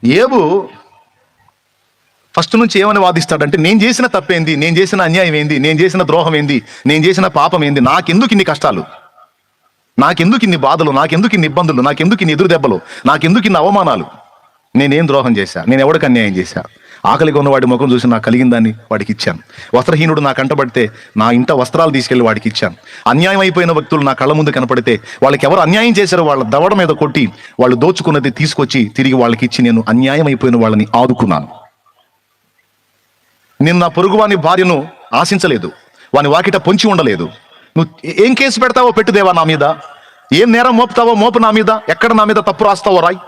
ఏబు ఫస్ట్ నుంచి ఏమని వాదిస్తాడంటే, నేను చేసిన తప్పేంది, నేను చేసిన అన్యాయం ఏంది, నేను చేసిన ద్రోహం ఏంది, నేను చేసిన పాపం ఏంది, నాకెందుకు ఇన్ని కష్టాలు, నాకెందుకు ఇన్ని బాధలు, నాకెందుకు ఇన్ని ఇబ్బందులు, నాకెందుకు ఇన్ని ఎదురు దెబ్బలు, నాకెందుకు ఇన్ని అవమానాలు, నేనేం ద్రోహం చేశా, నేను ఎవడికి అన్యాయం చేశా, ఆకలిగా ఉన్న వాడి ముఖం చూసి నాకు కలిగిన దాన్ని వాడికి ఇచ్చాను, వస్త్రహీనుడు నా కంటపడితే నా ఇంట వస్త్రాలు తీసుకెళ్లి వాడికి ఇచ్చాను, అన్యాయం అయిపోయిన వ్యక్తులు నా కళ్ళ ముందు కనపడితే వాళ్ళకి ఎవరు అన్యాయం చేశారో వాళ్ళ దవడ మీద కొట్టి వాళ్ళు దోచుకున్నది తీసుకొచ్చి తిరిగి వాళ్ళకి ఇచ్చి నేను అన్యాయం అయిపోయిన వాళ్ళని ఆదుకున్నాను. నేను నా పొరుగువాని భార్యను ఆశించలేదు, వాని వాకిట పొంచి ఉండలేదు. నువ్వు ఏం కేసు పెడతావో పెట్టు దేవా నా మీద, ఏం నేరం మోపుతావో మోపు నా మీద, ఎక్కడ నా మీద తప్పు రాస్తావో రాయ్,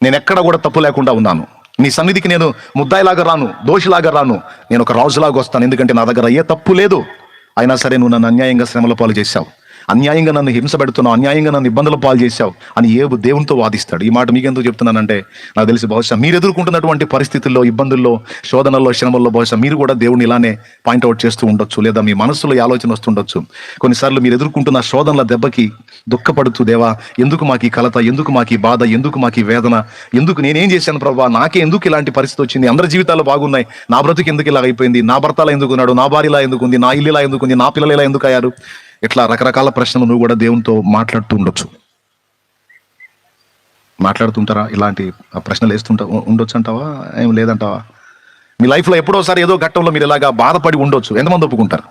నేను ఎక్కడ కూడా తప్పు లేకుండా ఉన్నాను. నీ సన్నిధికి నేను ముద్దాయిలాగా రాను, దోషిలాగా రాను, నేను ఒక రాజులాగా వస్తాను, ఎందుకంటే నా దగ్గర ఏ తప్పు లేదు. అయినా సరే నువ్వు నన్ను అన్యాయంగా శ్రమల పాలు చేశావు, అన్యాయంగా నన్ను హింస పెడుతున్నావు, అన్యాయంగా నన్ను ఇబ్బందుల పాలు చేశావు అని ఏబు దేవునితో వాదిస్తాడు. ఈ మాట మీకు ఎందుకు చెప్తున్నానంటే, నాకు తెలిసి బహుశా మీరు ఎదుర్కొంటున్నటువంటి పరిస్థితుల్లో, ఇబ్బందుల్లో, శోధనల్లో, శ్రమల్లో బహుశా మీరు కూడా దేవుని ఇలానే పాయింట్అవుట్ చేస్తూ ఉండొచ్చు, లేదా మీ మనసులో ఈ ఆలోచన వస్తుండొచ్చు. కొన్నిసార్లు మీరు ఎదుర్కొంటున్న శోధనల దెబ్బకి దుఃఖపడుతూ, దేవా ఎందుకు మాకు ఈ కలత, ఎందుకు మాకు ఈ బాధ, ఎందుకు మాకు ఈ వేదన, ఎందుకు నేనేం చేశాను ప్రభా, నాకే ఎందుకు ఇలాంటి పరిస్థితి వచ్చింది, అందరి జీవితాలు బాగున్నాయి, నా బ్రతుకు ఎందుకు ఇలా అయిపోయింది, నా భర్తలా ఎందుకున్నాడు, నా భార్యలా ఎందుకుంది, నా ఇల్లులా ఎందుకుంది, నా పిల్లలు ఇలా ఎందుకు అయ్యారు, ఇట్లా రకరకాల ప్రశ్నలు నువ్వు కూడా దేవునితో మాట్లాడుతూ మాట్లాడుతుంటారా? ఇలాంటి ప్రశ్నలు ఉండొచ్చు అంటావా, ఏం లేదంటావా? మీ లైఫ్లో ఎప్పుడోసారి ఏదో ఘట్టంలో మీరు ఇలాగా బాధపడి ఉండొచ్చు. ఎంతమంది ఒప్పుకుంటారు?